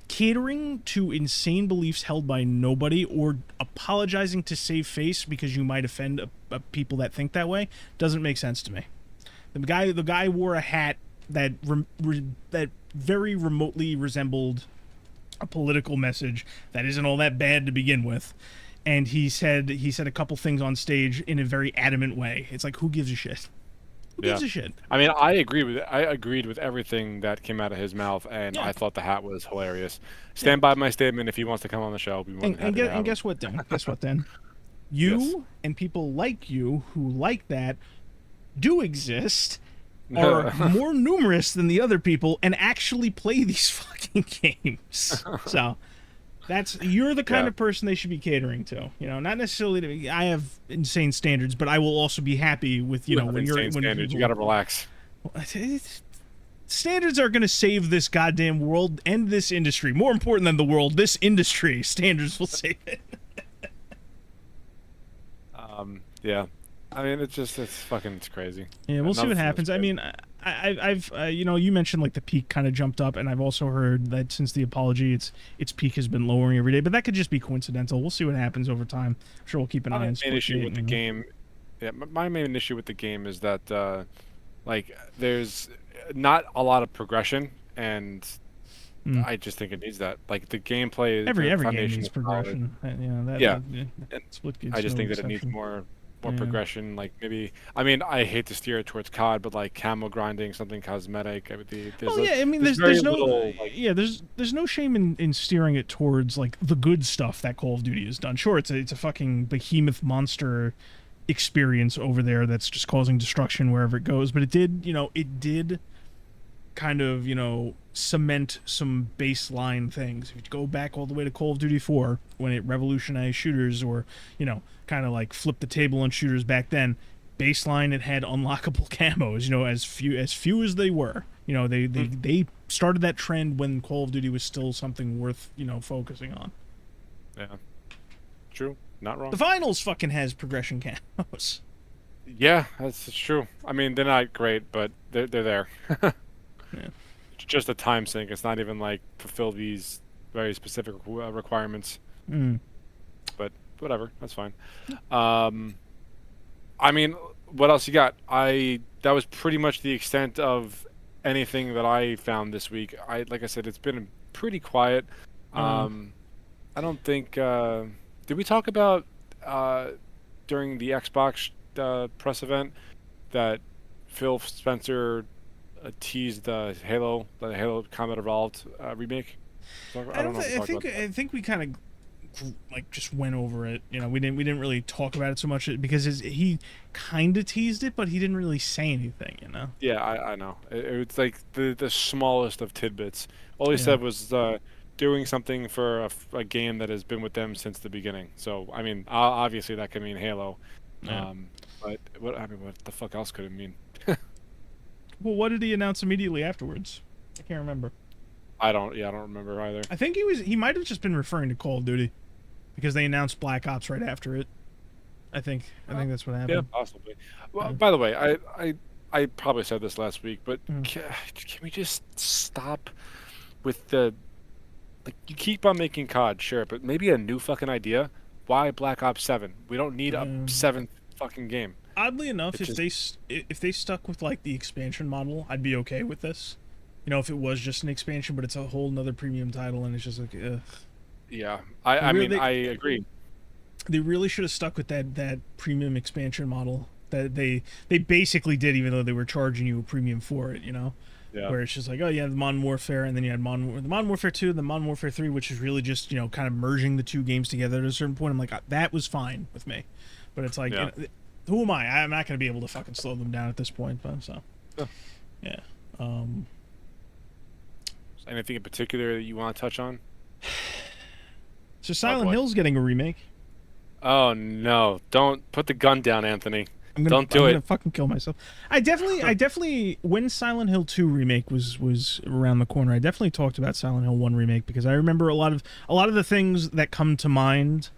catering to insane beliefs held by nobody, or apologizing to save face because you might offend people that think that way, doesn't make sense to me. The guy wore a hat that that very remotely resembled a political message that isn't all that bad to begin with, and he said a couple things on stage in a very adamant way. It's like, who gives a shit? Who gives a shit? I mean, I agreed with everything that came out of his mouth, and I thought the hat was hilarious. Stand by my statement. If he wants to come on the show, we want and guess what, Dan? Guess what, Dan? You and people like you who like that do exist are more numerous than the other people and actually play these fucking games. So you're the kind of person they should be catering to. Not necessarily to, I have insane standards, but I will also be happy with when you're standards. You gotta relax. Standards are going to save this goddamn world and this industry. More important than the world, this industry. Standards will save it. Yeah. I mean, it's crazy. Yeah, we'll see what happens. I mean, I've you mentioned like the peak kind of jumped up, and I've also heard that since the apology, its peak has been lowering every day. But that could just be coincidental. We'll see what happens over time. I'm sure we'll keep an eye on. My main issue with the game, my main issue with the game is that like there's not a lot of progression, and Mm. I just think it needs that. Like the gameplay, Every the every game foundation needs is solid. progression. Yeah, Yeah, and I Splitgate's just no think that it needs exception. more Yeah. progression. Like maybe, I mean, I hate to steer it towards COD, but like camo grinding, something cosmetic. Well, yeah, I mean, there's very there's no little like yeah, there's no shame in steering it towards like the good stuff that Call of Duty has done. Sure, it's a fucking behemoth monster experience over there that's just causing destruction wherever it goes, but it did kind of, cement some baseline things. If you go back all the way to Call of Duty 4 when it revolutionized shooters, or, kind of like flipped the table on shooters back then, baseline it had unlockable camos, as few as they were. They started that trend when Call of Duty was still something worth, focusing on. yeah, true, not wrong. The finals fucking has progression camos. Yeah, that's true. I mean, they're not great, but they're there. Yeah. It's just a time sink. It's not even like fulfill these very specific requirements. Mm. But whatever, that's fine. Um, I mean, what else you got? That was pretty much the extent of anything that I found this week. Like I said, it's been pretty quiet. Um, I don't think did we talk about during the Xbox press event that Phil Spencer teased the Halo Combat Evolved remake? I don't know if we talked about that. I think we kind of like just went over it. We didn't really talk about it so much because he kind of teased it, but he didn't really say anything. Yeah, I know. It's like the smallest of tidbits. All he Yeah. said was doing something for a game that has been with them since the beginning. So, I mean, obviously that could mean Halo. Yeah. But what the fuck else could it mean? Well, what did he announce immediately afterwards? I can't remember. I don't remember either. I think he might have just been referring to Call of Duty because they announced Black Ops right after it. I think that's what happened. Yeah, possibly. Well, Yeah. by the way, I probably said this last week, but Mm. can we just stop with the like you keep on making COD, sure, but maybe a new fucking idea. Why Black Ops 7? We don't need a seventh fucking game. Oddly enough, It's if they stuck with like the expansion model, I'd be okay with this. If it was just an expansion, but it's a whole nother premium title, and it's just like, ugh. Yeah, I mean, I agree. They really should have stuck with that premium expansion model that they basically did, even though they were charging you a premium for it. Yeah. Where it's just like, oh yeah, the Modern Warfare, and then you had the Modern Warfare 2, the Modern Warfare 3, which is really just kind of merging the two games together at a certain point. I'm like, that was fine with me, but it's like, Yeah. who am I? I'm not going to be able to fucking slow them down at this point. But so, Yeah. yeah. Anything in particular that you want to touch on? So Silent boy. Hill's getting a remake. Oh no! Don't put the gun down, Anthony. I'm Don't do gonna it. fucking kill myself. I definitely, when Silent Hill 2 remake was around the corner, I definitely talked about Silent Hill 1 remake because I remember a lot of the things that come to mind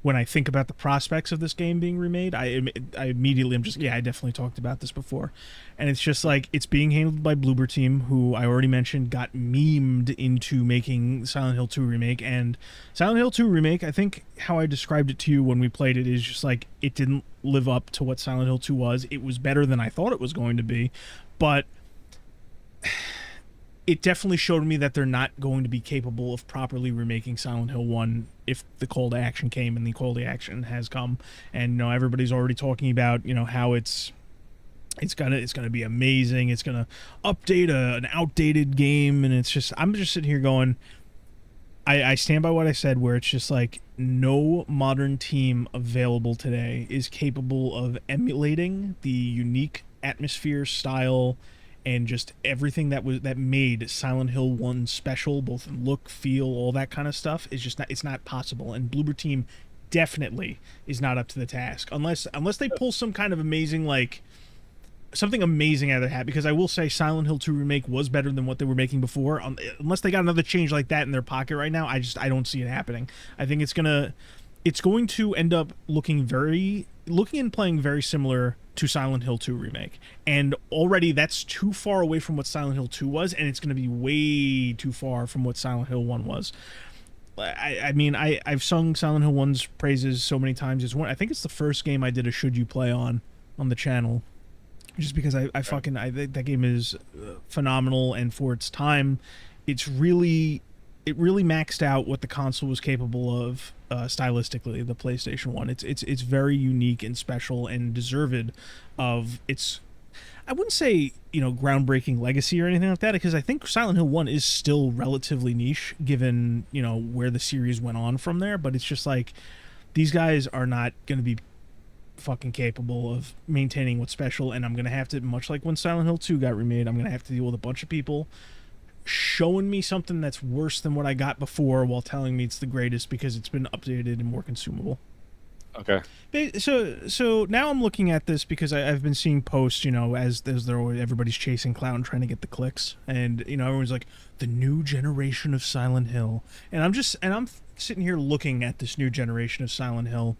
when I think about the prospects of this game being remade. I immediately am just, yeah, I definitely talked about this before, and it's just like it's being handled by Bloober Team, who I already mentioned got memed into making Silent Hill 2 remake. And Silent Hill 2 remake, I think how I described it to you when we played it is just like it didn't live up to what Silent Hill 2 was. It was better than I thought it was going to be, but it definitely showed me that they're not going to be capable of properly remaking Silent Hill 1 if the call to action came, and the call to action has come. And everybody's already talking about how it's gonna be amazing. It's gonna update an outdated game, and I'm just sitting here going, I stand by what I said, where it's just like no modern team available today is capable of emulating the unique atmosphere, style, and just everything that made Silent Hill 1 special, both in look, feel, all that kind of stuff, is just it's not possible. And Bloober Team definitely is not up to the task unless they pull some kind of amazing, like something amazing out of their hat. Because I will say Silent Hill 2 remake was better than what they were making before. Unless they got another change like that in their pocket right now, I don't see it happening. I think it's going to end up looking and playing very similar to Silent Hill 2 remake. And already that's too far away from what Silent Hill 2 was, and it's going to be way too far from what Silent Hill 1 was. I mean, I've sung Silent Hill 1's praises so many times. I think it's the first game I did a Should You Play on the channel. just because I fucking I think that game is phenomenal, and for its time, it really maxed out what the console was capable of stylistically. The PlayStation One, it's very unique and special and deserved of its. I wouldn't say groundbreaking legacy or anything like that, because I think Silent Hill 1 is still relatively niche given where the series went on from there. But it's just like these guys are not going to be fucking capable of maintaining what's special, and I'm gonna have to, much like when Silent Hill 2 got remade, I'm gonna have to deal with a bunch of people showing me something that's worse than what I got before while telling me it's the greatest because it's been updated and more consumable. Okay. So now I'm looking at this because I've been seeing posts, as everybody's chasing clown trying to get the clicks, and everyone's like the new generation of Silent Hill, and I'm sitting here looking at this new generation of Silent Hill,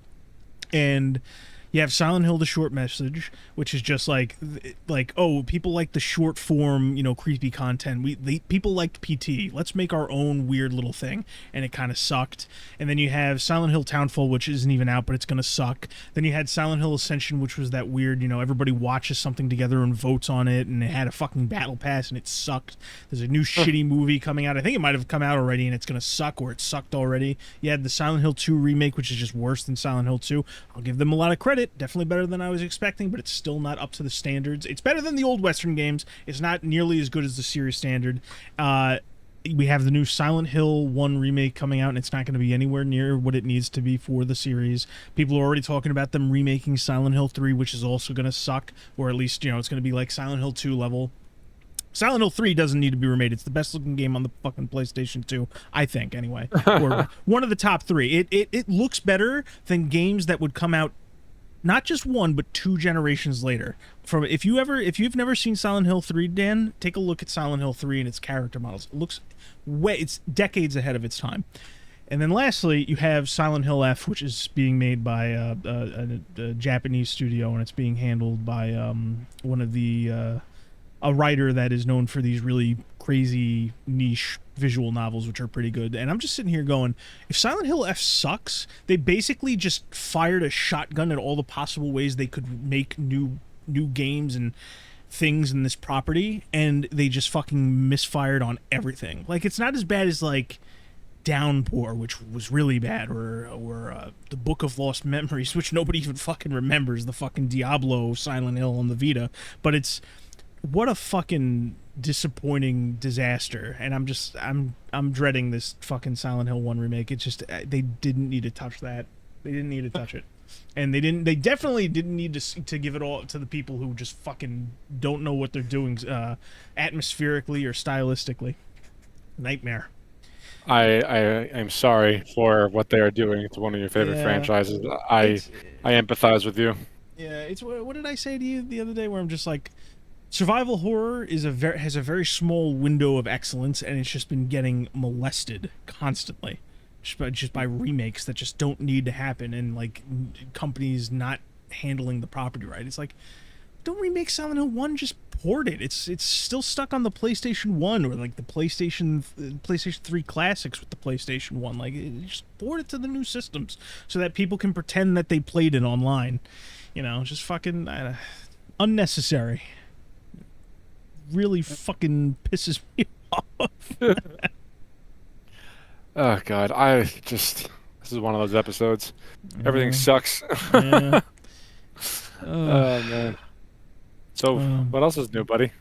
and you have Silent Hill: The Short Message, which is just like oh, people like the short form, creepy content. People liked PT. Let's make our own weird little thing, and it kind of sucked. And then you have Silent Hill Townfall, which isn't even out, but it's gonna suck. Then you had Silent Hill Ascension, which was that weird, everybody watches something together and votes on it, and it had a fucking battle pass, and it sucked. There's a new shitty movie coming out. I think it might have come out already, and it's gonna suck, or it sucked already. You had the Silent Hill 2 remake, which is just worse than Silent Hill 2. I'll give them a lot of credit. Definitely better than I was expecting, but it's still not up to the standards. It's better than the old Western games. It's not nearly as good as the series standard. We have the new Silent Hill 1 remake coming out, and it's not going to be anywhere near what it needs to be for the series. People are already talking about them remaking Silent Hill 3, which is also going to suck, or at least, it's going to be like Silent Hill 2 level. Silent Hill 3 doesn't need to be remade. It's the best looking game on the fucking PlayStation 2, I think, anyway. Or one of the top 3. It looks better than games that would come out not just one, but 2 generations later. If you've never seen Silent Hill 3, Dan, take a look at Silent Hill 3 and its character models. It looks it's decades ahead of its time. And then lastly, you have Silent Hill F, which is being made by a Japanese studio, and it's being handled by one of the a writer that is known for these really crazy niche visual novels, which are pretty good. And I'm just sitting here going, if Silent Hill F sucks, they basically just fired a shotgun at all the possible ways they could make new games and things in this property, and they just fucking misfired on everything. Like, it's not as bad as like Downpour, which was really bad, or the Book of Lost Memories, which nobody even fucking remembers, the fucking Diablo Silent Hill on the Vita. But it's what a fucking disappointing disaster, and I'm dreading this fucking Silent Hill 1 remake. It's just they didn't need to touch that. They didn't need to touch it. And they definitely didn't need to give it all to the people who just fucking don't know what they're doing atmospherically or stylistically. Nightmare. I am sorry for what they are doing to one of your favorite franchises. I empathize with you. Yeah, it's what did I say to you the other day where I'm just like, survival horror has a very small window of excellence, and it's just been getting molested constantly, just by remakes that just don't need to happen, and like companies not handling the property right. It's like, don't remake Silent Hill 1, just port it. It's still stuck on the PlayStation 1 or like the PlayStation 3 classics with the PlayStation 1. Like, just port it to the new systems so that people can pretend that they played it online. Just fucking unnecessary. Really fucking pisses me off. Oh god, this is one of those episodes. Everything sucks. Yeah. Oh man. So what else is new, buddy?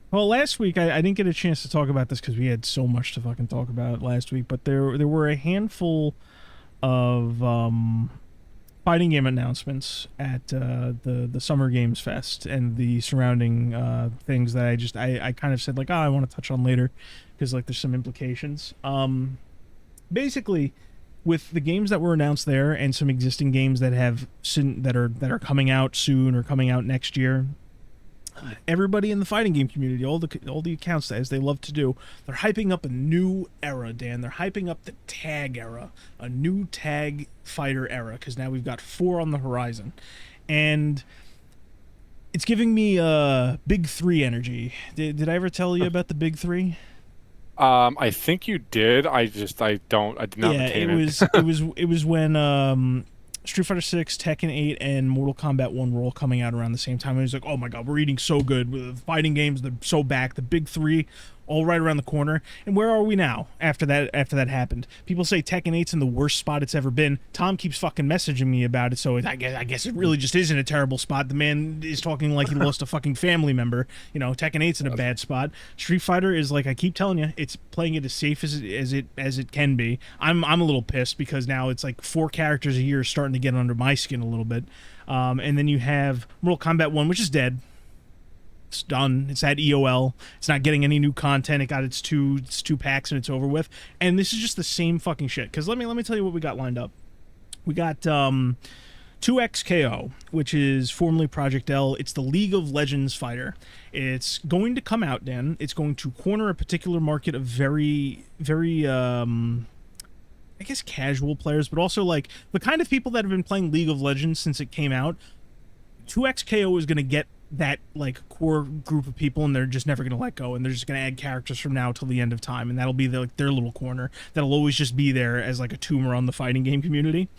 Well, last week I didn't get a chance to talk about this because we had so much to fucking talk about last week, but there were a handful of fighting game announcements at the Summer Games Fest and the surrounding things that I kind of said like, I want to touch on later because like there's some implications. Basically, with the games that were announced there and some existing games that are coming out soon or coming out next year, everybody in the fighting game community, all the accounts, as they love to do, they're hyping up a new era, Dan. They're hyping up the tag era, a new tag fighter era, because now we've got 4 on the horizon, and it's giving me Big 3 energy. Did I ever tell you about the Big 3? I think you did. I did not retain it. It was when Street Fighter 6, Tekken 8, and Mortal Kombat 1 were all coming out around the same time. And he's like, "Oh my god, we're eating so good with the fighting games. They're so back. The big three, all right around the corner." And where are we now after that? After that happened, people say Tekken 8's in the worst spot it's ever been. Tom keeps fucking messaging me about it, so I guess it really just isn't a terrible spot. The man is talking like he lost a fucking family member. You know, Tekken 8's in a bad spot. Street Fighter is, like I keep telling you, it's playing it as safe as it can be. I'm a little pissed because now it's like 4 characters a year starting to get under my skin a little bit. And then you have Mortal Kombat 1, which is dead. It's done. It's at EOL. It's not getting any new content. It got its two packs and it's over with. And this is just the same fucking shit. Because let me tell you what we got lined up. We got 2XKO, which is formerly Project L. It's the League of Legends fighter. It's going to come out, Dan. It's going to corner a particular market of very, very, I guess casual players, but also like the kind of people that have been playing League of Legends since it came out. 2XKO is going to get that like core group of people, and they're just never going to let go, and they're just going to add characters from now till the end of time, and that'll be their little corner that'll always just be there as like a tumor on the fighting game community.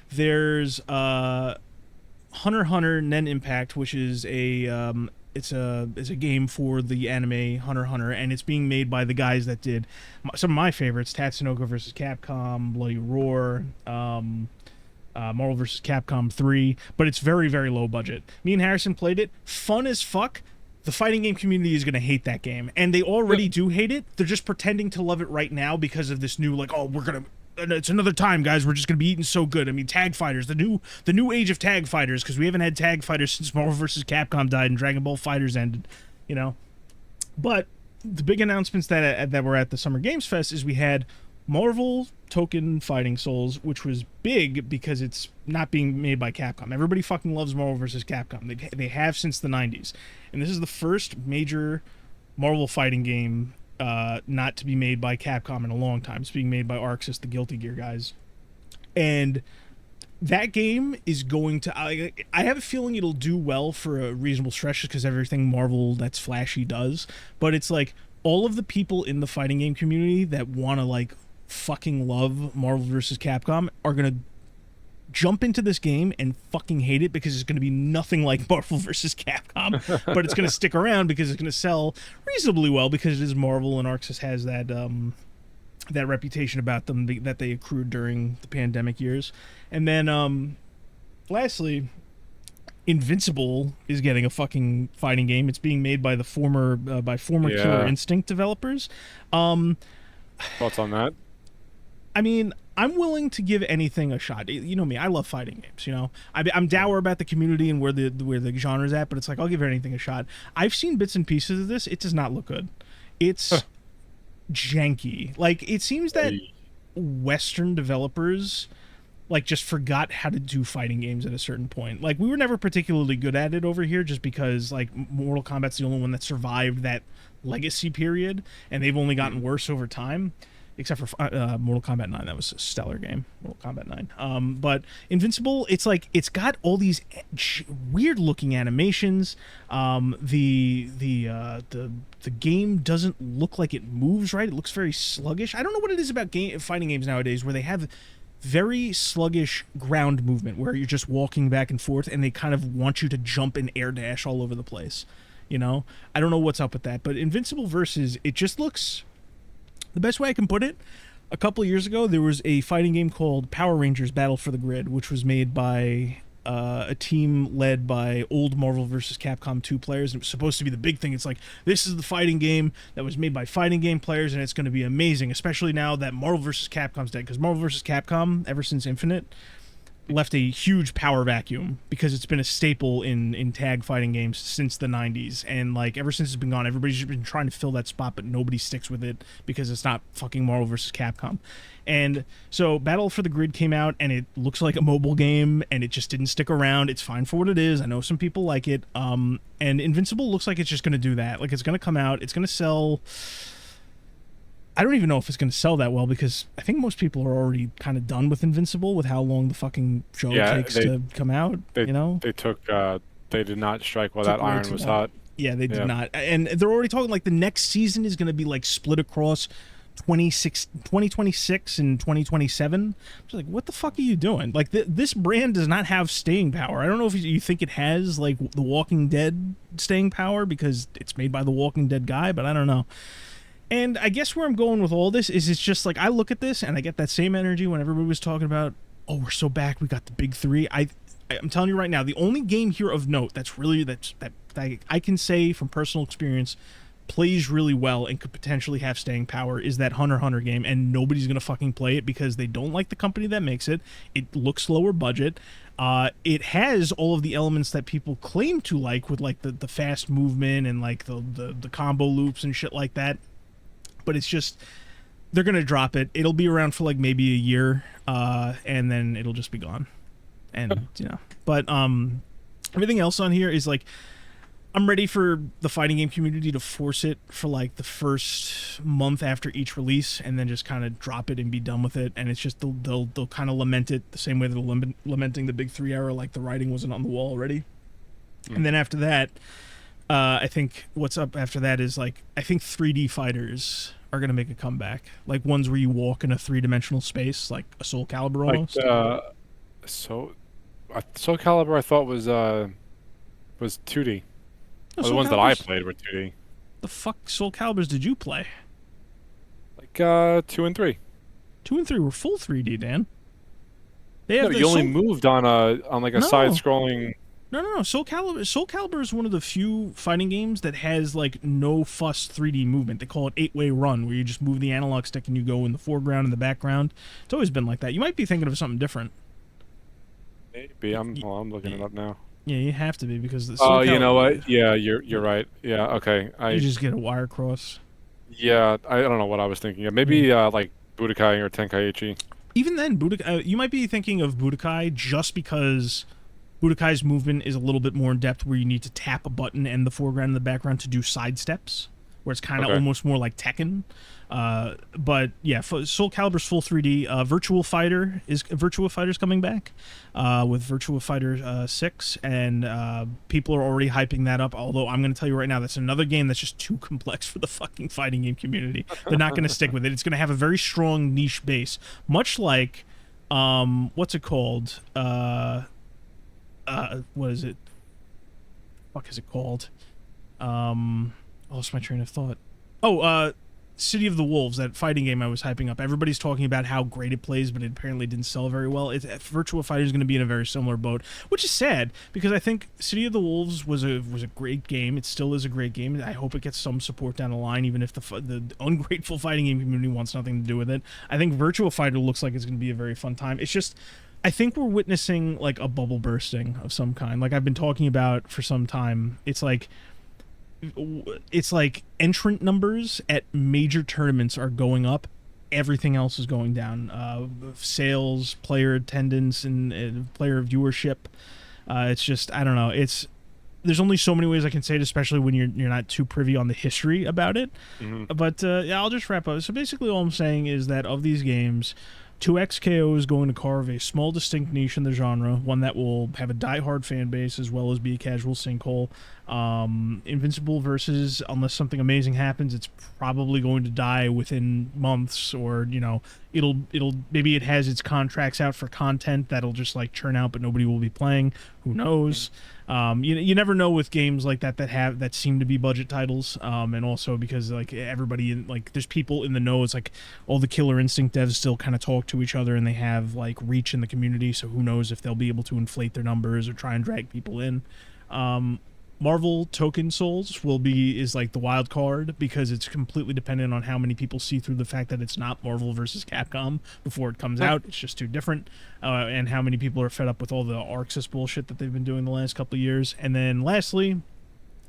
There's Hunter x Hunter Nen Impact, which is it's a game for the anime Hunter x Hunter, and it's being made by the guys that did some of my favorites: Tatsunoko vs. Capcom, Bloody Roar, Marvel vs. Capcom 3, but it's very, very low budget. Me and Harrison played it. Fun as fuck. The fighting game community is going to hate that game, and they already do hate it. They're just pretending to love it right now because of this new, like, oh, we're going to... It's another time, guys. We're just going to be eating so good. I mean, tag fighters, the new age of tag fighters, because we haven't had tag fighters since Marvel vs. Capcom died and Dragon Ball FighterZ ended, you know? But the big announcements that were at the Summer Games Fest is we had Marvel Token Fighting Souls, which was big because it's not being made by Capcom. Everybody fucking loves Marvel vs. Capcom. They have since the 90s. And this is the first major Marvel fighting game not to be made by Capcom in a long time. It's being made by Arxis, the Guilty Gear guys. And that game is going to... I have a feeling it'll do well for a reasonable stretch because everything Marvel that's flashy does. But it's like all of the people in the fighting game community that want to like fucking love Marvel vs. Capcom are gonna jump into this game and fucking hate it because it's gonna be nothing like Marvel vs. Capcom, but it's gonna stick around because it's gonna sell reasonably well because it is Marvel, and Arxis has that that reputation about them that they accrued during the pandemic years. And then lastly, Invincible is getting a fucking fighting game. It's being made by the former Killer Instinct developers. Thoughts on that? I mean, I'm willing to give anything a shot. You know me, I love fighting games. You know, I'm dour about the community and where the genre's at, but it's like I'll give anything a shot. I've seen bits and pieces of this. It does not look good. It's janky. Like it seems that Western developers like just forgot how to do fighting games at a certain point. Like we were never particularly good at it over here, just because like Mortal Kombat's the only one that survived that legacy period, and they've only gotten worse over time. Except for Mortal Kombat 9, that was a stellar game. Mortal Kombat 9. But Invincible, it's like it's got all these weird looking animations. The game doesn't look like it moves right. It looks very sluggish. I don't know what it is about fighting games nowadays where they have very sluggish ground movement where you're just walking back and forth, and they kind of want you to jump and air dash all over the place. You know, I don't know what's up with that, but Invincible Versus, it just looks... The best way I can put it, a couple of years ago, there was a fighting game called Power Rangers Battle for the Grid, which was made by a team led by old Marvel vs. Capcom 2 players. And it was supposed to be the big thing. It's like, this is the fighting game that was made by fighting game players, and it's going to be amazing, especially now that Marvel vs. Capcom's dead. Because Marvel vs. Capcom, ever since Infinite, left a huge power vacuum because it's been a staple in tag fighting games since the 90s, and like ever since it's been gone, everybody's just been trying to fill that spot, but nobody sticks with it because it's not fucking Marvel vs. Capcom. And so Battle for the Grid came out, and it looks like a mobile game, and it just didn't stick around. It's fine for what it is. I know some people like it. And Invincible looks like it's just going to do that. Like it's going to come out, it's going to sell... I don't even know if it's going to sell that well, because I think most people are already kind of done with Invincible with how long the fucking show takes to come out. You know, they did not strike while that iron was hot. Yeah, they did not, and they're already talking like the next season is going to be like split across 2026 and 2027. Just like, what the fuck are you doing? Like, this brand does not have staying power. I don't know if you think it has like The Walking Dead staying power because it's made by the Walking Dead guy, but I don't know. And I guess where I'm going with all this is it's just like I look at this and I get that same energy when everybody was talking about, oh, we're so back, we got the big three. I'm telling you right now, the only game here of note that I can say from personal experience plays really well and could potentially have staying power is that Hunter x Hunter game, and nobody's gonna fucking play it because they don't like the company that makes it. It looks lower budget. It has all of the elements that people claim to like, with like the fast movement and like the combo loops and shit like that. But it's just, they're gonna drop it. It'll be around for like maybe a year, and then it'll just be gone. And but everything else on here is like, I'm ready for the fighting game community to force it for like the first month after each release, and then just kind of drop it and be done with it. And it's just they'll kind of lament it the same way they're lamenting the big 3 era, like the writing wasn't on the wall already. And then after that, I think what's up after that is like, I think 3D fighters are gonna make a comeback, like ones where you walk in a 3-dimensional space, like a Soul Calibur almost. Soul Calibur I thought was 2D. No, the ones that I played were 2D. The fuck Soul Caliburs did you play? Like 2 and 3. 2 and 3 were full 3D, Dan. No, you only moved on like a side-scrolling. No. Soul Calibur is one of the few fighting games that has like no fuss 3D movement. They call it 8-way run, where you just move the analog stick and you go in the foreground and the background. It's always been like that. You might be thinking of something different. Maybe I'm looking it up now. Yeah, you have to be, because the Soul Calibur, you know what? Yeah, you're right. Yeah, okay. You just get a wire cross. Yeah, I don't know what I was thinking of. Maybe like Budokai or Tenkaichi. Even then, Budokai, you might be thinking of Budokai just because Budokai's movement is a little bit more in depth, where you need to tap a button and the foreground and the background to do side steps, where it's kind of almost more like Tekken. But yeah, Soul Calibur's full 3D. Virtua Fighter's coming back with Virtua Fighter 6, and people are already hyping that up. Although I'm going to tell you right now, that's another game that's just too complex for the fucking fighting game community. They're not going to stick with it. It's going to have a very strong niche base, much like what's it called? What is it? Fuck is it called? I lost my train of thought. City of the Wolves, that fighting game I was hyping up. Everybody's talking about how great it plays, but it apparently didn't sell very well. Virtua Fighter is going to be in a very similar boat, which is sad, because I think City of the Wolves was a great game. It still is a great game. I hope it gets some support down the line, even if the ungrateful fighting game community wants nothing to do with it. I think Virtua Fighter looks like it's going to be a very fun time. It's just, I think we're witnessing like a bubble bursting of some kind, like I've been talking about for some time. It's like entrant numbers at major tournaments are going up, everything else is going down. Sales, player attendance, and player viewership. It's just, I don't know. There's only so many ways I can say it, especially when you're not too privy on the history about it. But yeah, I'll just wrap up. So basically all I'm saying is that of these games, 2XKO is going to carve a small, distinct niche in the genre, one that will have a die-hard fan base as well as be a casual sinkhole. Invincible versus, unless something amazing happens, it's probably going to die within months, or it'll maybe it has its contracts out for content that'll just like churn out, but nobody will be playing. Who knows? You never know with games like that seem to be budget titles, and also because like everybody there's people in the know. It's like all the Killer Instinct devs still kind of talk to each other, and they have like reach in the community, so who knows if they'll be able to inflate their numbers or try and drag people in. Marvel Token Souls is like the wild card, because it's completely dependent on how many people see through the fact that it's not Marvel versus Capcom before it comes out. It's just too different, and how many people are fed up with all the Arxis bullshit that they've been doing the last couple of years. And then lastly,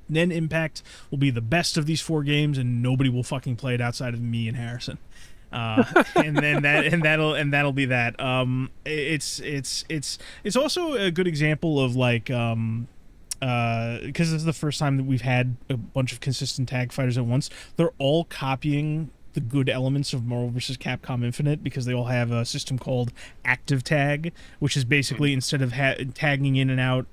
Nen Impact will be the best of these 4 games, and nobody will fucking play it outside of me and Harrison. And then that'll be that. It's also a good example of like because this is the first time that we've had a bunch of consistent tag fighters at once. They're all copying the good elements of Marvel vs. Capcom Infinite, because they all have a system called Active Tag, which is basically instead of tagging in and out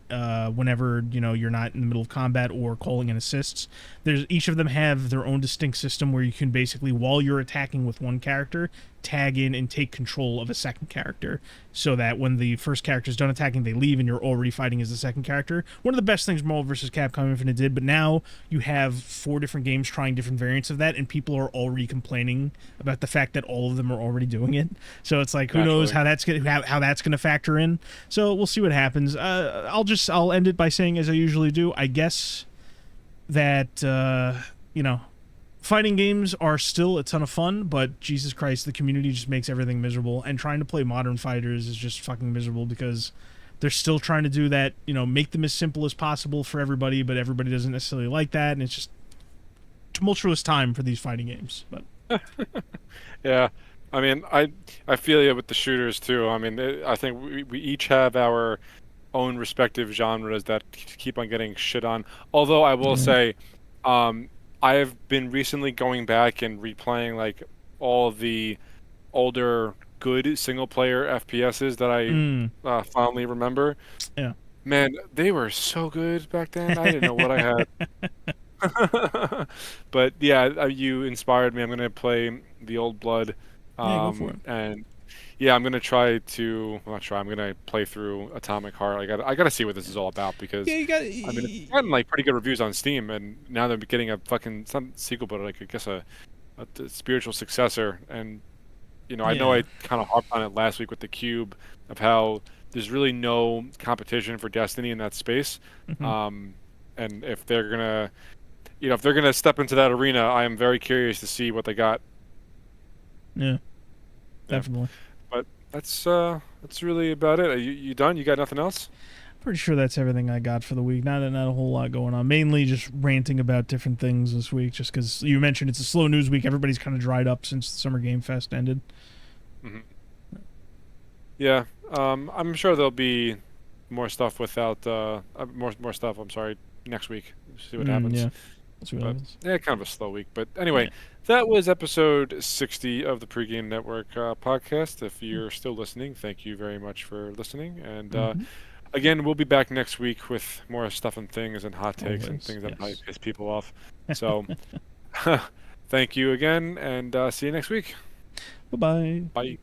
whenever you're not in the middle of combat or calling in assists, there's each of them have their own distinct system where you can basically, while you're attacking with one character, tag in and take control of a second character, so that when the first character is done attacking, they leave and you're already fighting as the second character. One of the best things Marvel vs. Capcom Infinite did, but now you have 4 different games trying different variants of that, and people are already complaining about the fact that all of them are already doing it. So it's like, who knows how that's gonna factor in. So we'll see what happens. I'll end it by saying, as I usually do, I guess that fighting games are still a ton of fun, but Jesus Christ, the community just makes everything miserable, and trying to play modern fighters is just fucking miserable because they're still trying to do that, make them as simple as possible for everybody, but everybody doesn't necessarily like that, and it's just tumultuous time for these fighting games. But Yeah, I mean, I feel you with the shooters too. I mean, I think we each have our own respective genres that keep on getting shit on. Although I will say, I have been recently going back and replaying like all of the older good single player FPSs that I fondly remember. Yeah. Man, they were so good back then. I didn't know what I had. But yeah, you inspired me. I'm gonna play the Old Blood. Yeah, go for it. And yeah, I'm gonna try to. I'm not try. I'm gonna play through Atomic Heart. I gotta see what this is all about because Yeah, you got. I mean, it's gotten like pretty good reviews on Steam, and now they're getting a fucking some sequel, but like I guess a spiritual successor. And I know I kind of harped on it last week with the Cube of how there's really no competition for Destiny in that space. And if they're gonna, if they're gonna step into that arena, I am very curious to see what they got. Yeah, definitely. But that's really about it. Are you done? You got nothing else? Pretty sure that's everything I got for the week. Not a whole lot going on. Mainly just ranting about different things this week, just because you mentioned it's a slow news week. Everybody's kind of dried up since the Summer Game Fest ended. Yeah, I'm sure there'll be more stuff without more stuff. I'm sorry, next week. See what happens. Yeah, that's what happens. Yeah, kind of a slow week. But anyway, that was episode 60 of the Pregame Network podcast. If you're still listening, thank you very much for listening. And again, we'll be back next week with more stuff and things and hot takes and things that might piss people off. So thank you again, and see you next week. Bye-bye. Bye.